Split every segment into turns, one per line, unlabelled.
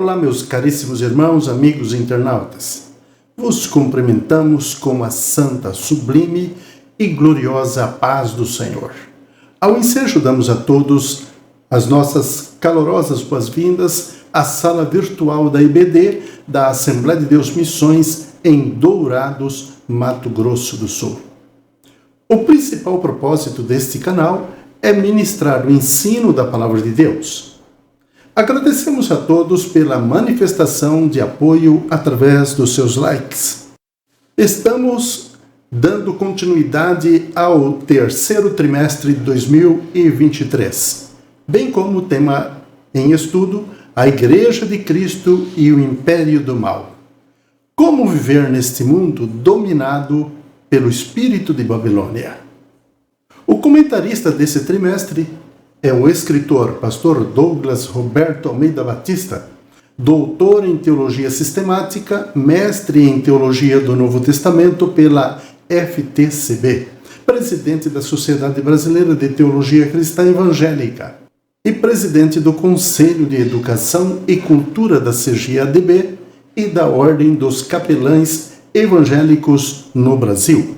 Olá, meus caríssimos irmãos, amigos internautas. Vos cumprimentamos com a santa, sublime e gloriosa paz do Senhor. Ao ensejo, damos a todos as nossas calorosas boas-vindas à sala virtual da IBD, da Assembleia de Deus Missões, em Dourados, Mato Grosso do Sul. O principal propósito deste canal é ministrar o ensino da Palavra de Deus. Agradecemos a todos pela manifestação de apoio através dos seus likes. Estamos dando continuidade ao terceiro trimestre de 2023, bem como o tema em estudo, a Igreja de Cristo e o Império do Mal. Como viver neste mundo dominado pelo espírito de Babilônia? O comentarista desse trimestre é o escritor pastor Douglas Roberto Almeida Batista, doutor em Teologia Sistemática, mestre em Teologia do Novo Testamento pela FTCB, presidente da Sociedade Brasileira de Teologia Cristã Evangélica e presidente do Conselho de Educação e Cultura da CGADB e da Ordem dos Capelães Evangélicos no Brasil,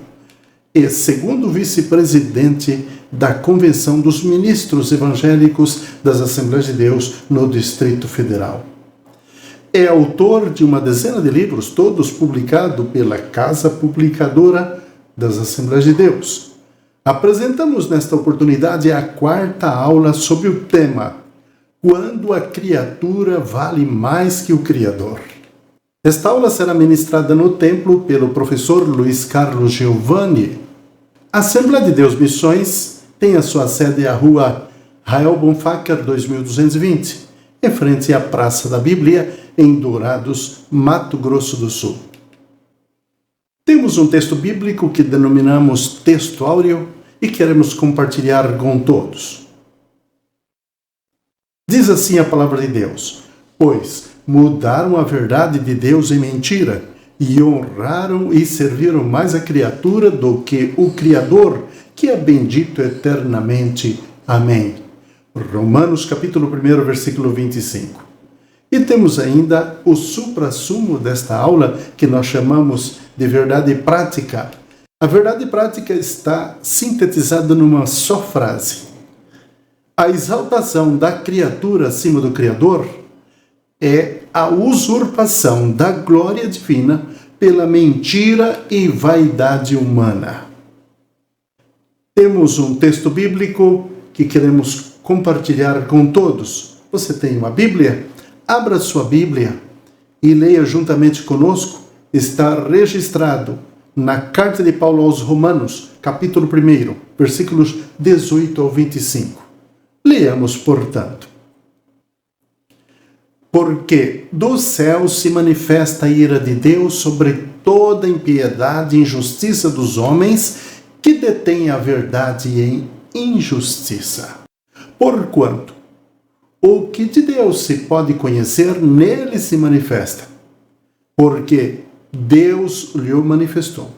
e segundo vice-presidente da Convenção dos Ministros Evangélicos das Assembleias de Deus no Distrito Federal. É autor de uma dezena de livros, todos publicados pela Casa Publicadora das Assembleias de Deus. Apresentamos nesta oportunidade a quarta aula sobre o tema Quando a criatura vale mais que o Criador. Esta aula será ministrada no templo pelo professor Luiz Carlos Giovanni. A Assembleia de Deus Missões tem a sua sede à rua Rael Bonfacker 2220, em frente à Praça da Bíblia, em Dourados, Mato Grosso do Sul. Temos um texto bíblico que denominamos texto áureo e queremos compartilhar com todos. Diz assim a palavra de Deus: pois mudaram a verdade de Deus em mentira, e honraram e serviram mais a criatura do que o Criador, que é bendito eternamente. Amém. Romanos capítulo 1, versículo 25. E temos ainda o suprassumo desta aula, que nós chamamos de verdade prática. A verdade prática está sintetizada numa só frase. A exaltação da criatura acima do Criador é a usurpação da glória divina pela mentira e vaidade humana. Temos um texto bíblico que queremos compartilhar com todos. Você tem uma Bíblia? Abra sua Bíblia e leia juntamente conosco. Está registrado na Carta de Paulo aos Romanos, capítulo 1, versículos 18 ao 25. Leamos, portanto. Porque do céu se manifesta a ira de Deus sobre toda impiedade e injustiça dos homens que detêm a verdade em injustiça. Porquanto o que de Deus se pode conhecer, nele se manifesta, porque Deus lhe o manifestou.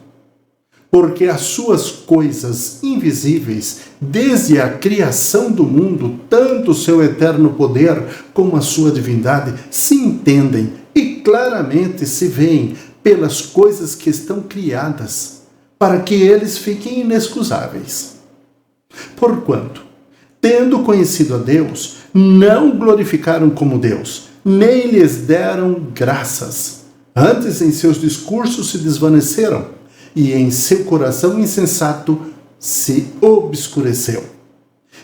Porque as suas coisas invisíveis, desde a criação do mundo, tanto o seu eterno poder como a sua divindade, se entendem e claramente se veem pelas coisas que estão criadas, para que eles fiquem inexcusáveis. Porquanto, tendo conhecido a Deus, não glorificaram como Deus, nem lhes deram graças. Antes, em seus discursos se desvaneceram, e em seu coração insensato se obscureceu.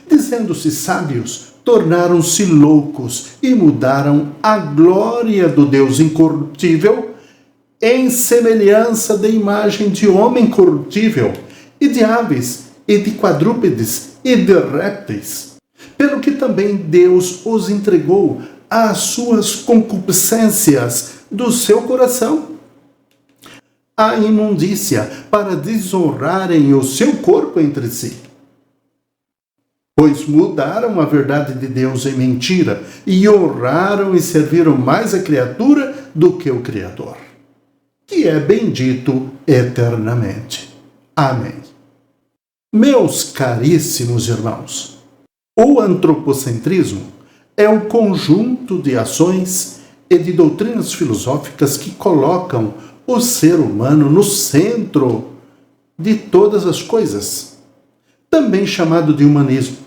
Dizendo-se sábios, tornaram-se loucos e mudaram a glória do Deus incorruptível em semelhança da imagem de homem corruptível, e de aves, e de quadrúpedes, e de répteis. Pelo que também Deus os entregou às suas concupiscências do seu coração, a imundícia, para desonrarem o seu corpo entre si. Pois mudaram a verdade de Deus em mentira, e honraram e serviram mais a criatura do que o Criador, que é bendito eternamente. Amém. Meus caríssimos irmãos, o antropocentrismo é um conjunto de ações e de doutrinas filosóficas que colocam o ser humano no centro de todas as coisas, também chamado de humanismo.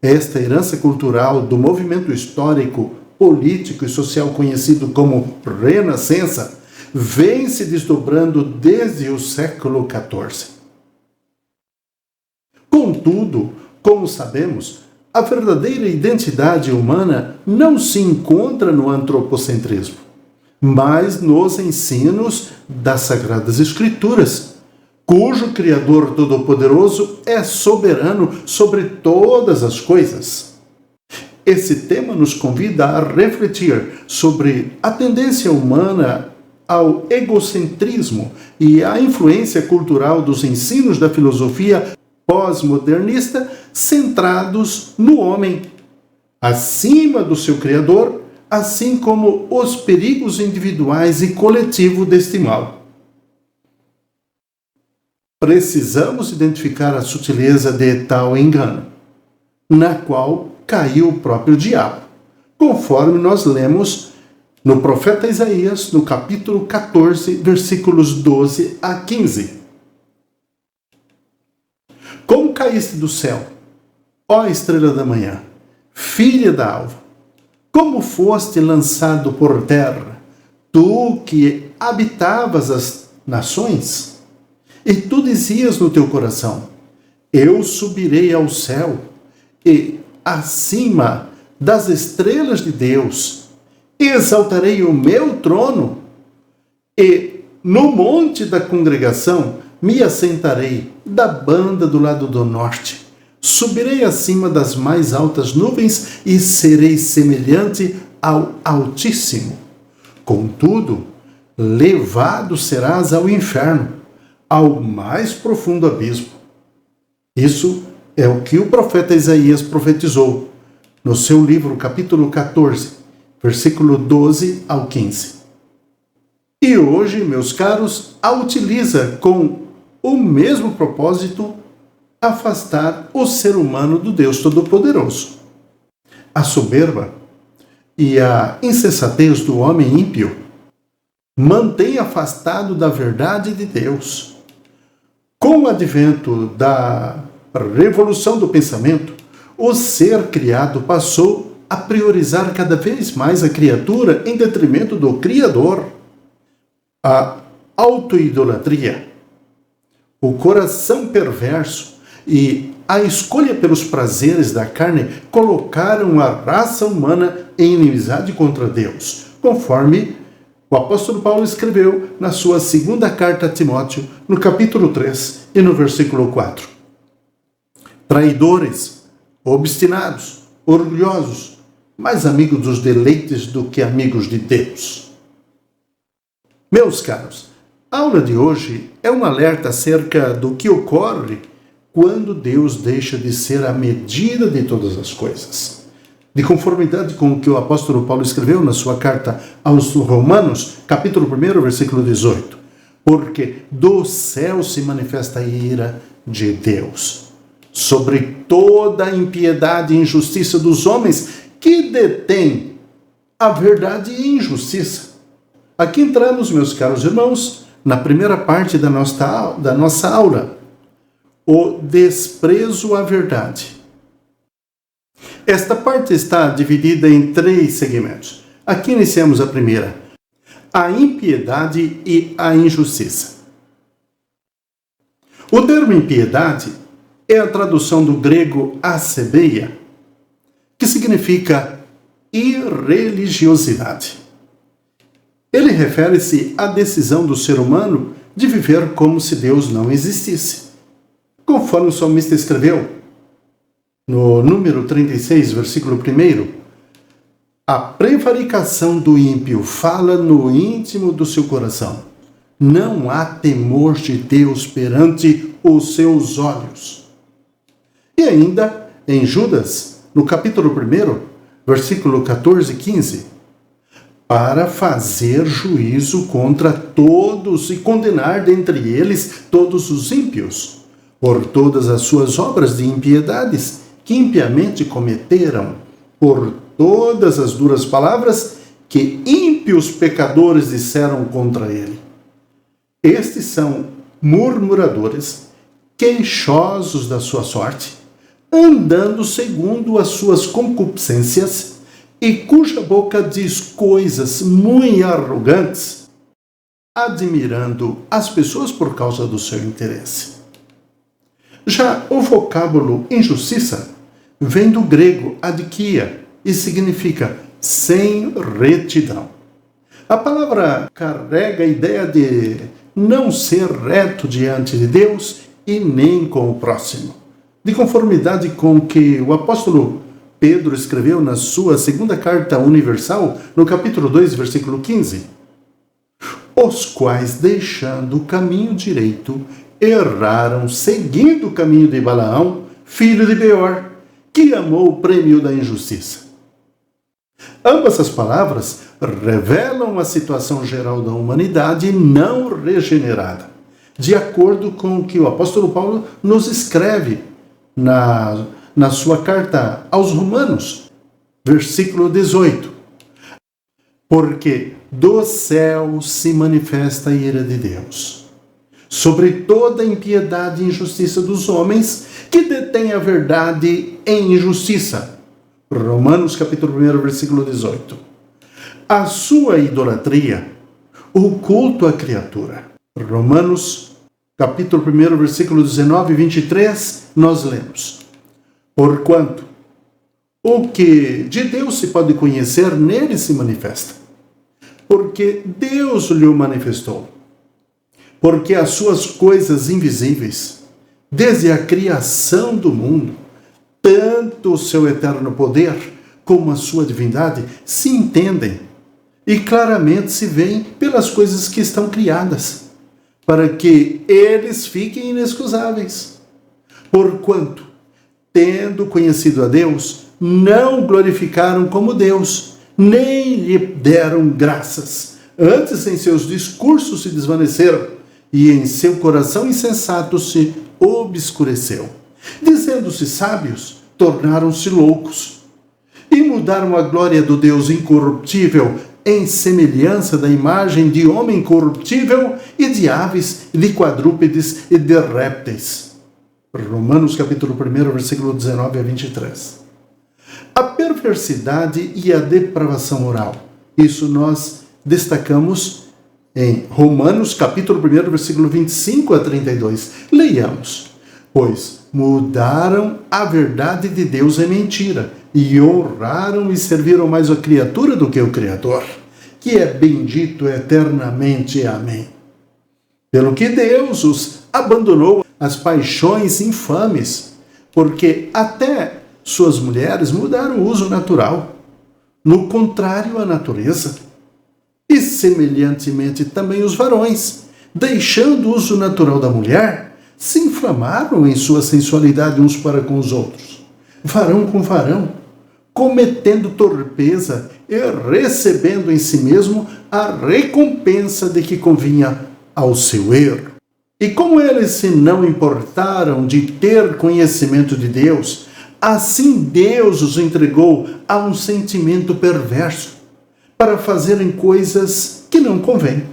Esta herança cultural do movimento histórico, político e social conhecido como Renascença vem se desdobrando desde o século XIV. Contudo, como sabemos, a verdadeira identidade humana não se encontra no antropocentrismo, mas nos ensinos das Sagradas Escrituras, cujo Criador Todo-Poderoso é soberano sobre todas as coisas. Esse tema nos convida a refletir sobre a tendência humana ao egocentrismo e a influência cultural dos ensinos da filosofia pós-modernista centrados no homem, acima do seu Criador, assim como os perigos individuais e coletivos deste mal. Precisamos identificar a sutileza de tal engano, na qual caiu o próprio diabo, conforme nós lemos no profeta Isaías, no capítulo 14, versículos 12 a 15. Como caíste do céu, ó estrela da manhã, filha da alva, como foste lançado por terra, tu que habitavas as nações? E tu dizias no teu coração, eu subirei ao céu, e acima das estrelas de Deus, exaltarei o meu trono, e no monte da congregação me assentarei da banda do lado do norte. Subirei acima das mais altas nuvens e serei semelhante ao Altíssimo. Contudo, levado serás ao inferno, ao mais profundo abismo. Isso é o que o profeta Isaías profetizou no seu livro, capítulo 14, versículo 12 ao 15. E hoje, meus caros, a utiliza com o mesmo propósito: afastar o ser humano do Deus Todo-Poderoso. A soberba e a insensatez do homem ímpio mantém afastado da verdade de Deus. Com o advento da revolução do pensamento, o ser criado passou a priorizar cada vez mais a criatura em detrimento do Criador. A autoidolatria, o coração perverso e a escolha pelos prazeres da carne colocaram a raça humana em inimizade contra Deus, conforme o apóstolo Paulo escreveu na sua segunda carta a Timóteo, no capítulo 3 e no versículo 4. Traidores, obstinados, orgulhosos, mais amigos dos deleites do que amigos de Deus. Meus caros, a aula de hoje é um alerta acerca do que ocorre quando Deus deixa de ser a medida de todas as coisas. De conformidade com o que o apóstolo Paulo escreveu na sua carta aos Romanos, capítulo 1, versículo 18. Porque do céu se manifesta a ira de Deus sobre toda a impiedade e injustiça dos homens que detêm a verdade e injustiça. Aqui entramos, meus caros irmãos, na primeira parte da nossa aula, o desprezo à verdade. Esta parte está dividida em 3 segmentos. Aqui iniciamos a primeira, a impiedade e a injustiça. O termo impiedade é a tradução do grego asebeia, que significa irreligiosidade. Ele refere-se à decisão do ser humano de viver como se Deus não existisse. Conforme o salmista escreveu, no número 36, versículo 1, a prevaricação do ímpio fala no íntimo do seu coração. Não há temor de Deus perante os seus olhos. E ainda, em Judas, no capítulo 1, versículo 14 e 15, para fazer juízo contra todos e condenar dentre eles todos os ímpios, por todas as suas obras de impiedades que impiamente cometeram, por todas as duras palavras que impiamente ímpios pecadores disseram contra ele. Estes são murmuradores, queixosos da sua sorte, andando segundo as suas concupiscências, e cuja boca diz coisas muito arrogantes, admirando as pessoas por causa do seu interesse. Já o vocábulo injustiça vem do grego adikia e significa sem retidão. A palavra carrega a ideia de não ser reto diante de Deus e nem com o próximo, de conformidade com o que o apóstolo Pedro escreveu na sua segunda carta universal, no capítulo 2, versículo 15. Os quais, deixando o caminho direito, erraram seguindo o caminho de Balaão, filho de Beor, que amou o prêmio da injustiça. Ambas as palavras revelam a situação geral da humanidade não regenerada, de acordo com o que o apóstolo Paulo nos escreve na sua carta aos Romanos, versículo 18. Porque do céu se manifesta a ira de Deus sobre toda a impiedade e injustiça dos homens que detêm a verdade em injustiça. Romanos capítulo 1, versículo 18. A sua idolatria, o culto à criatura. Romanos capítulo 1, versículo 19 e 23, nós lemos: Porquanto o que de Deus se pode conhecer, nele se manifesta. Porque Deus lhe manifestou. Porque as suas coisas invisíveis, desde a criação do mundo, tanto o seu eterno poder como a sua divindade se entendem e claramente se veem pelas coisas que estão criadas, para que eles fiquem inexcusáveis. Porquanto, tendo conhecido a Deus, não glorificaram como Deus, nem lhe deram graças. Antes, em seus discursos se desvaneceram, e em seu coração insensato se obscureceu. Dizendo-se sábios, tornaram-se loucos, e mudaram a glória do Deus incorruptível em semelhança da imagem de homem corruptível e de aves, de quadrúpedes e de répteis. Romanos capítulo 1, versículo 19 a 23. A perversidade e a depravação moral. Isso nós destacamos em Romanos capítulo 1, versículo 25 a 32. Leiamos. Pois mudaram a verdade de Deus em mentira, e honraram e serviram mais a criatura do que o Criador, que é bendito eternamente. Amém. Pelo que Deus os abandonou às paixões infames, porque até suas mulheres mudaram o uso natural, no contrário à natureza. E semelhantemente também os varões, deixando o uso natural da mulher, se inflamaram em sua sensualidade uns para com os outros, varão com varão, cometendo torpeza e recebendo em si mesmo a recompensa de que convinha ao seu erro. E como eles se não importaram de ter conhecimento de Deus, assim Deus os entregou a um sentimento perverso, para fazerem coisas que não convêm,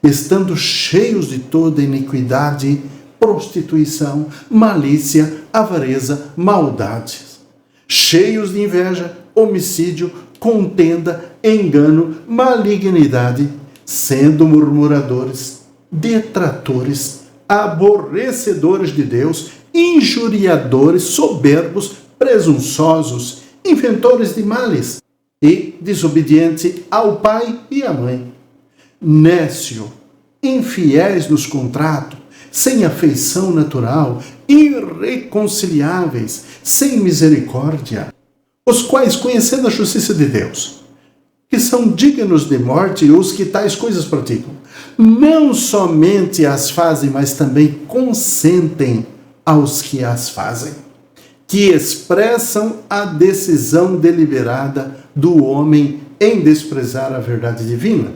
estando cheios de toda iniquidade, prostituição, malícia, avareza, maldades, cheios de inveja, homicídio, contenda, engano, malignidade, sendo murmuradores, detratores, aborrecedores de Deus, injuriadores, soberbos, presunçosos, inventores de males, e desobediente ao pai e à mãe, nécio, infiéis nos contratos, sem afeição natural, irreconciliáveis, sem misericórdia, os quais, conhecendo a justiça de Deus, que são dignos de morte os que tais coisas praticam, não somente as fazem, mas também consentem aos que as fazem, que expressam a decisão deliberada do homem em desprezar a verdade divina.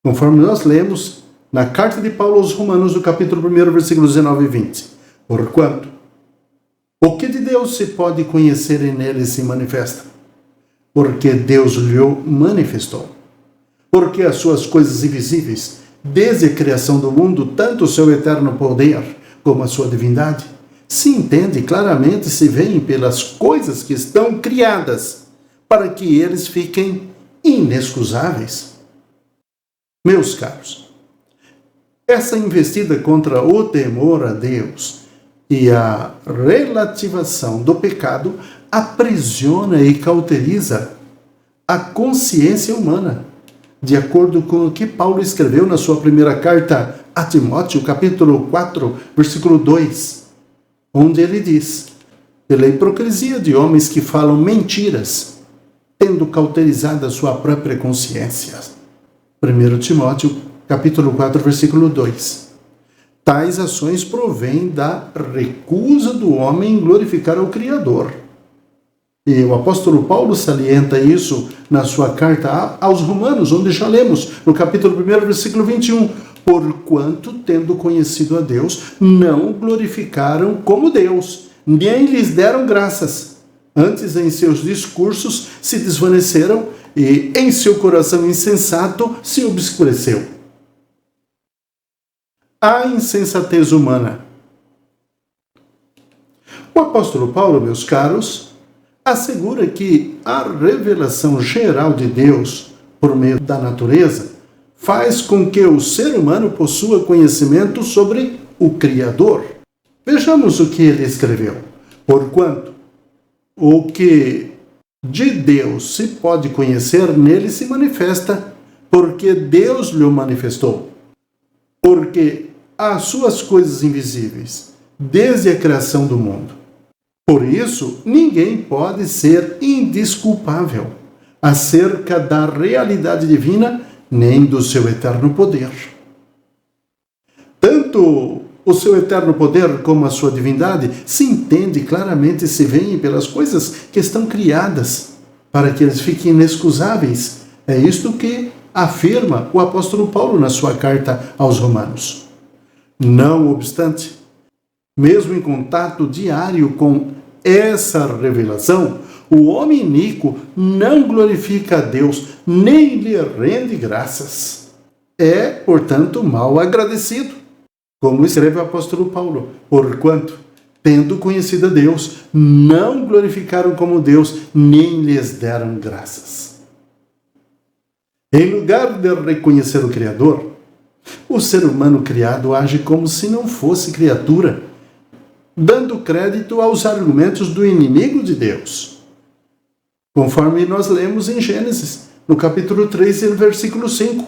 Conforme nós lemos na carta de Paulo aos Romanos, no capítulo 1, versículos 19 e 20. Porquanto, o que de Deus se pode conhecer e nele se manifesta? Porque Deus lhe manifestou. porque as suas coisas invisíveis, desde a criação do mundo, tanto o seu eterno poder como a sua divindade, se entende claramente, se veem pelas coisas que estão criadas, para que eles fiquem inexcusáveis. Meus caros, essa investida contra o temor a Deus e a relativação do pecado aprisiona e cauteriza a consciência humana, de acordo com o que Paulo escreveu na sua primeira carta a Timóteo, capítulo 4, versículo 2, onde ele diz: pela hipocrisia de homens que falam mentiras, tendo cauterizado a sua própria consciência. 1 Timóteo, capítulo 4, versículo 2. Tais ações provêm da recusa do homem em glorificar ao Criador. E o apóstolo Paulo salienta isso na sua carta aos Romanos, onde já lemos, no capítulo 1, versículo 21. Porquanto, tendo conhecido a Deus, não o glorificaram como Deus, nem lhes deram graças. Antes, em seus discursos, se desvaneceram e em seu coração insensato se obscureceu. A insensatez humana. O apóstolo Paulo, meus caros, assegura que a revelação geral de Deus, por meio da natureza, faz com que o ser humano possua conhecimento sobre o Criador. Vejamos o que ele escreveu. Porquanto o que de Deus se pode conhecer, nele se manifesta, porque Deus lhe manifestou. Porque as suas coisas invisíveis, desde a criação do mundo. Por isso, ninguém pode ser indesculpável acerca da realidade divina, nem do seu eterno poder. Tanto o seu eterno poder como a sua divindade se entende claramente e se veem pelas coisas que estão criadas, para que eles fiquem inexcusáveis. É isto que afirma o apóstolo Paulo na sua carta aos Romanos. Não obstante, mesmo em contato diário com essa revelação, o homem iníquo não glorifica a Deus, nem lhe rende graças. É, portanto, mal agradecido. Como escreve o apóstolo Paulo, porquanto, tendo conhecido a Deus, não glorificaram como Deus, nem lhes deram graças. Em lugar de reconhecer o Criador, o ser humano criado age como se não fosse criatura, dando crédito aos argumentos do inimigo de Deus. Conforme nós lemos em Gênesis, no capítulo 3, versículo 5.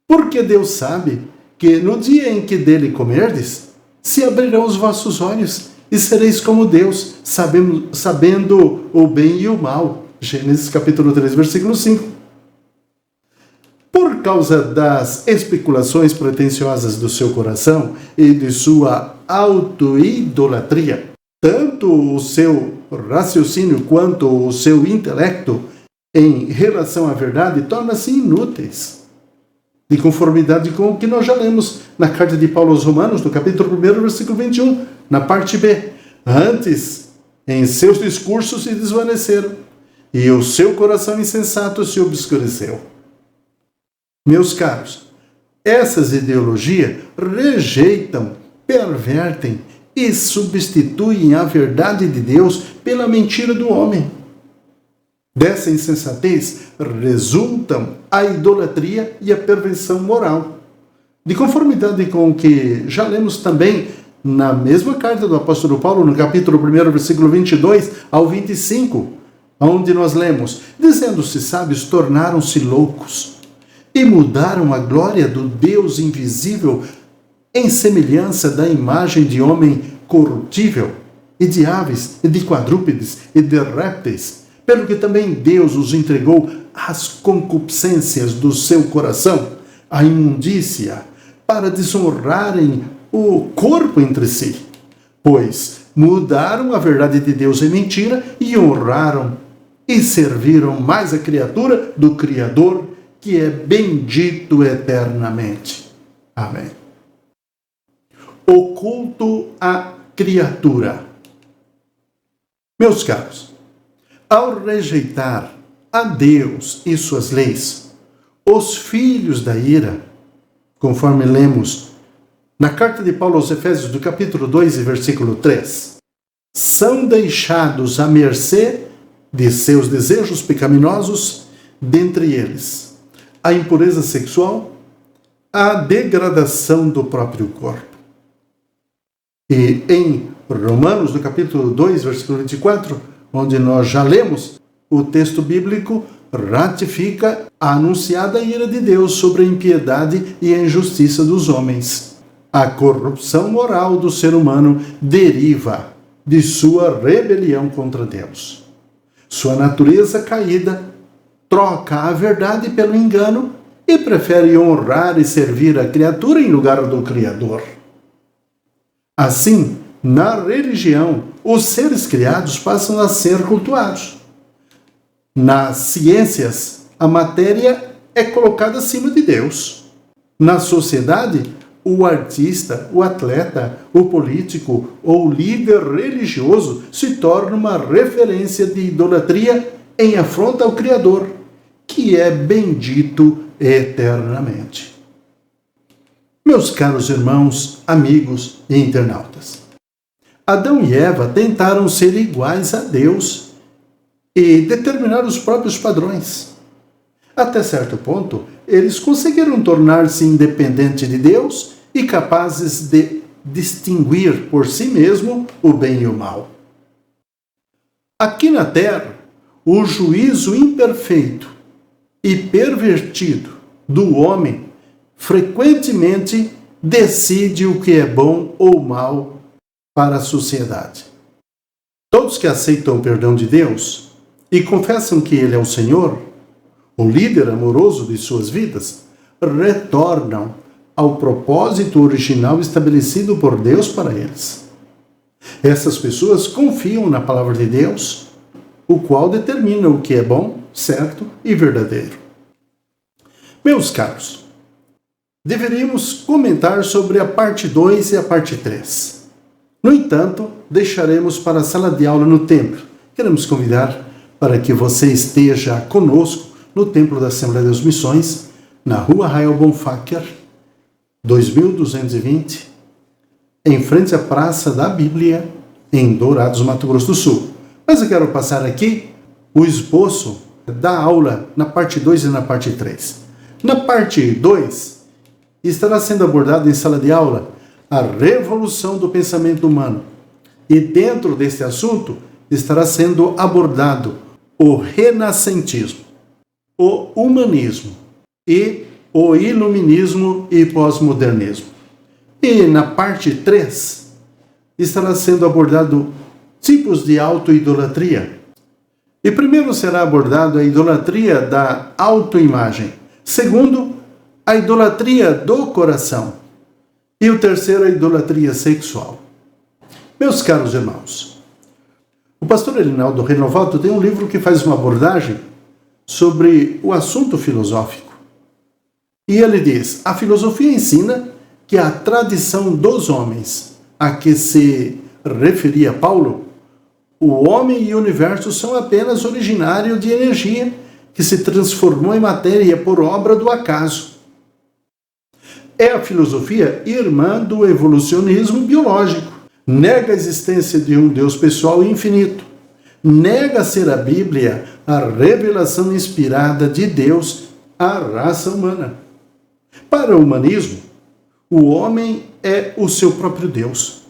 Porque Deus sabe que no dia em que dele comerdes, se abrirão os vossos olhos e sereis como Deus, sabendo o bem e o mal. Gênesis capítulo 3, versículo 5. Por causa das especulações pretensiosas do seu coração e de sua autoidolatria, tanto o seu raciocínio quanto o seu intelecto em relação à verdade torna-se inúteis. De conformidade com o que nós já lemos na carta de Paulo aos Romanos, no capítulo 1, versículo 21, na parte B. Antes, em seus discursos se desvaneceram, e o seu coração insensato se obscureceu. Meus caros, essas ideologias rejeitam, pervertem e substituem a verdade de Deus pela mentira do homem. Dessa insensatez resultam a idolatria e a perversão moral. De conformidade com o que já lemos também na mesma carta do apóstolo Paulo, no capítulo 1, versículo 22 ao 25, onde nós lemos: dizendo-se sábios, tornaram-se loucos, e mudaram a glória do Deus invisível em semelhança da imagem de homem corruptível, e de aves, e de quadrúpedes, e de répteis, pelo que também Deus os entregou às concupiscências do seu coração, à imundícia, para desonrarem o corpo entre si. Pois mudaram a verdade de Deus em mentira e honraram e serviram mais a criatura do Criador, que é bendito eternamente. Amém. O culto à criatura. Meus caros, ao rejeitar a Deus e suas leis, os filhos da ira, conforme lemos na carta de Paulo aos Efésios, do capítulo 2 e versículo 3, são deixados à mercê de seus desejos pecaminosos, dentre eles a impureza sexual, a degradação do próprio corpo. E em Romanos, no capítulo 2, versículo 24, onde nós já lemos, o texto bíblico ratifica a anunciada ira de Deus sobre a impiedade e a injustiça dos homens. A corrupção moral do ser humano deriva de sua rebelião contra Deus. Sua natureza caída troca a verdade pelo engano e prefere honrar e servir a criatura em lugar do Criador. Assim, na religião, os seres criados passam a ser cultuados. Nas ciências, a matéria é colocada acima de Deus. Na sociedade, o artista, o atleta, o político ou líder religioso se torna uma referência de idolatria em afronta ao Criador, que é bendito eternamente. Meus caros irmãos, amigos e internautas, Adão e Eva tentaram ser iguais a Deus e determinar os próprios padrões. Até certo ponto, eles conseguiram tornar-se independentes de Deus e capazes de distinguir por si mesmo o bem e o mal. Aqui na Terra, o juízo imperfeito e pervertido do homem frequentemente decide o que é bom ou mal para a sociedade. Todos que aceitam o perdão de Deus e confessam que Ele é o Senhor, o líder amoroso de suas vidas, retornam ao propósito original estabelecido por Deus para eles. Essas pessoas confiam na palavra de Deus, o qual determina o que é bom, certo e verdadeiro. Meus caros, deveríamos comentar sobre a parte 2 e a parte 3. No entanto, deixaremos para a sala de aula no templo. Queremos convidar para que você esteja conosco no Templo da Assembleia das Missões, na Rua Rael Bonfacker, 2220, em frente à Praça da Bíblia, em Dourados, Mato Grosso do Sul. Mas eu quero passar aqui o esboço da aula na parte 2 e na parte 3. Na parte 2, estará sendo abordado em sala de aula a revolução do pensamento humano. E dentro deste assunto estará sendo abordado o renascentismo, o humanismo e o iluminismo e pós-modernismo. E na parte 3 estará sendo abordado tipos de auto-idolatria. E primeiro será abordado a idolatria da autoimagem. Segundo, a idolatria do coração. E o terceiro, a idolatria sexual. Meus caros irmãos, o pastor Elinaldo Renovato tem um livro que faz uma abordagem sobre o assunto filosófico. E ele diz: a filosofia ensina que a tradição dos homens a que se referia Paulo, o homem e o universo são apenas originário de energia que se transformou em matéria por obra do acaso. É a filosofia irmã do evolucionismo biológico. Nega a existência de um Deus pessoal e infinito. Nega ser a Bíblia a revelação inspirada de Deus à raça humana. Para o humanismo, o homem é o seu próprio Deus.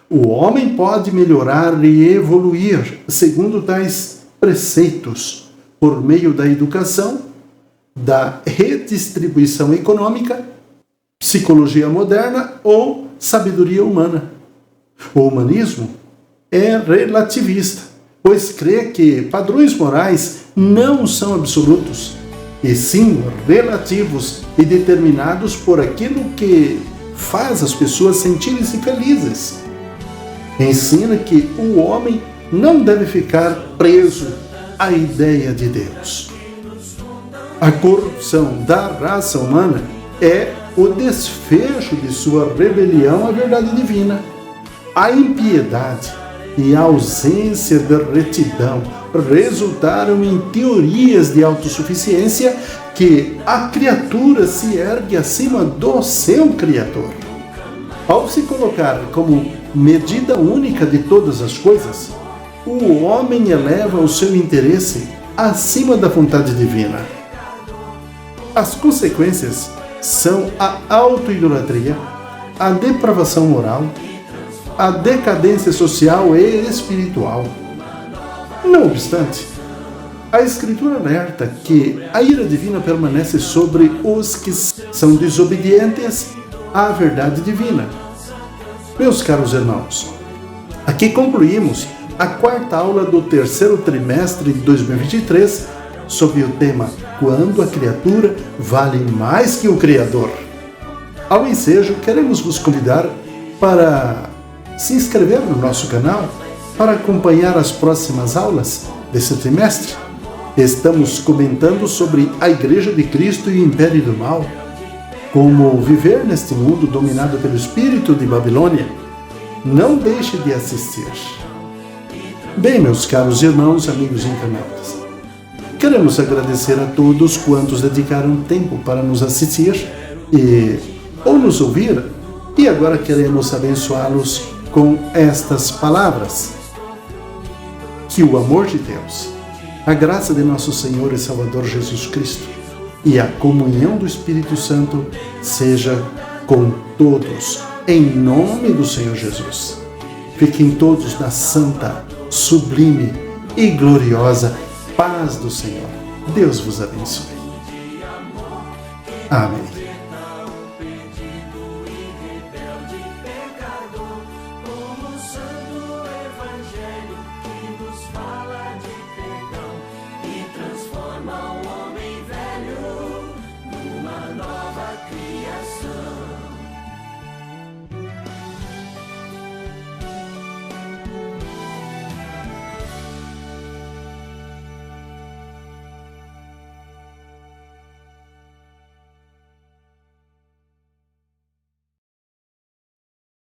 O homem pode melhorar e evoluir segundo tais preceitos por meio da educação, da redistribuição econômica, psicologia moderna ou sabedoria humana. O humanismo é relativista, pois crê que padrões morais não são absolutos, e sim relativos e determinados por aquilo que faz as pessoas sentirem-se felizes. Ensina que o homem não deve ficar preso à ideia de Deus. A corrupção da raça humana é o desfecho de sua rebelião à verdade divina. A impiedade e a ausência de retidão resultaram em teorias de autossuficiência que a criatura se ergue acima do seu Criador. Ao se colocar como medida única de todas as coisas, o homem eleva o seu interesse acima da vontade divina. As consequências são a autoidolatria, a depravação moral, a decadência social e espiritual. Não obstante, a Escritura alerta que a ira divina permanece sobre os que são desobedientes à verdade divina. Meus caros irmãos, aqui concluímos a quarta aula do terceiro trimestre de 2023 sob o tema Quando a criatura vale mais que o Criador. Ao ensejo, queremos vos convidar para se inscrever no nosso canal para acompanhar as próximas aulas desse trimestre. Estamos comentando sobre a Igreja de Cristo e o Império do Mal, como viver neste mundo dominado pelo espírito de Babilônia. Não deixe de assistir. Bem, meus caros irmãos, amigos internautas, queremos agradecer a todos quantos dedicaram tempo para nos assistir ou nos ouvir, e agora queremos abençoá-los com estas palavras. Que o amor de Deus, a graça de nosso Senhor e Salvador Jesus Cristo e a comunhão do Espírito Santo seja com todos, em nome do Senhor Jesus. Fiquem todos na santa, sublime e gloriosa paz do Senhor. Deus vos abençoe. Amém.